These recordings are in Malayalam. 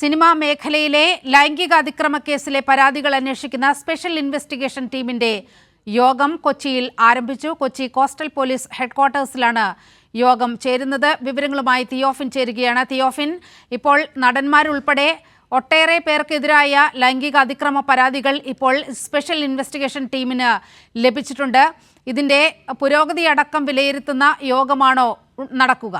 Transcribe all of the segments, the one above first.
സിനിമാ മേഖലയിലെ ലൈംഗിക അതിക്രമ കേസിലെ പരാതികൾ അന്വേഷിക്കുന്ന സ്പെഷ്യൽ ഇൻവെസ്റ്റിഗേഷൻ ടീമിന്റെ യോഗം കൊച്ചിയിൽ ആരംഭിച്ചു. കൊച്ചി കോസ്റ്റൽ പോലീസ് ഹെഡ്ക്വാർട്ടേഴ്സിലാണ് യോഗം ചേരുന്നത്. വിവരങ്ങളുമായി തിയോഫിൻ ചേരുകയാണ്. തിയോഫിൻ, ഇപ്പോൾ നടന്മാരുൾപ്പെടെ ഒട്ടേറെ പേർക്കെതിരായ ലൈംഗിക അതിക്രമ പരാതികൾ ഇപ്പോൾ സ്പെഷ്യൽ ഇൻവെസ്റ്റിഗേഷൻ ടീമിന് ലഭിച്ചിട്ടുണ്ട്. ഇതിന്റെ പുരോഗതി അടക്കം വിലയിരുത്തുന്ന യോഗമാണോ നടക്കുക?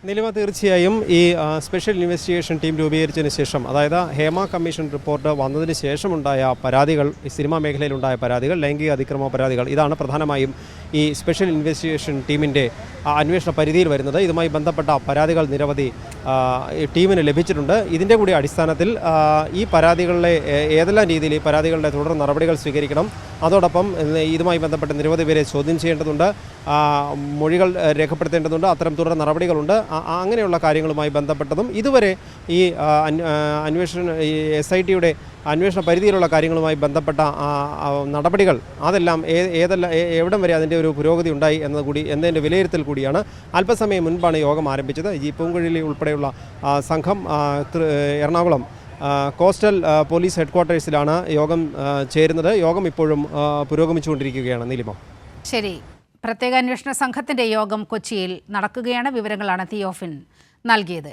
നിലവ തീർച്ചയായും ഈ സ്പെഷ്യൽ ഇൻവെസ്റ്റിഗേഷൻ ടീം രൂപീകരിച്ചതിന് ശേഷം, അതായത് ഹേമ കമ്മീഷൻ റിപ്പോർട്ട് വന്നതിന് ശേഷമുണ്ടായ പരാതികൾ, ഈ സിനിമാ മേഖലയിലുണ്ടായ പരാതികൾ, ലൈംഗിക അതിക്രമ പരാതികൾ, ഇതാണ് പ്രധാനമായും ഈ സ്പെഷ്യൽ ഇൻവെസ്റ്റിഗേഷൻ ടീമിൻ്റെ അന്വേഷണ പരിധിയിൽ വരുന്നത്. ഇതുമായി ബന്ധപ്പെട്ട പരാതികൾ നിരവധി ടീമിന് ലഭിച്ചിട്ടുണ്ട്. ഇതിൻ്റെ കൂടി അടിസ്ഥാനത്തിൽ ഈ പരാതികളിലെ ഏതെല്ലാം രീതിയിൽ ഈ പരാതികളുടെ തുടർ നടപടികൾ സ്വീകരിക്കണം, അതോടൊപ്പം ഇതുമായി ബന്ധപ്പെട്ട് നിരവധി പേരെ ചോദ്യം ചെയ്യേണ്ടതുണ്ട്, മൊഴികൾ രേഖപ്പെടുത്തേണ്ടതുണ്ട്, അത്തരം തുടർ നടപടികളുണ്ട്. അങ്ങനെയുള്ള കാര്യങ്ങളുമായി ബന്ധപ്പെട്ടതും ഇതുവരെ ഈ SITയുടെ അന്വേഷണ പരിധിയിലുള്ള കാര്യങ്ങളുമായി ബന്ധപ്പെട്ട നടപടികൾ, അതെല്ലാം എവിടം വരെ അതിൻ്റെ ഒരു പുരോഗതി ഉണ്ടായി എന്നതിൻ്റെ വിലയിരുത്തൽ കൂടിയാണ്. അല്പസമയം മുൻപാണ് യോഗം ആരംഭിച്ചത്. ഈ പൂങ്കുഴലി ഉൾപ്പെടെയുള്ള സംഘം എറണാകുളം കോസ്റ്റൽ പോലീസ് ഹെഡ്ക്വാർട്ടേഴ്സിലാണ് യോഗം ചേരുന്നത്. യോഗം ഇപ്പോഴും പുരോഗമിച്ചുകൊണ്ടിരിക്കുകയാണ്. നീലിമ, ശരി. പ്രത്യേക അന്വേഷണ സംഘത്തിന്റെ യോഗം കൊച്ചിയിൽ നടക്കുകയാണ്. വിവരങ്ങളാണ് തിയോഫിൻ നൽകിയത്.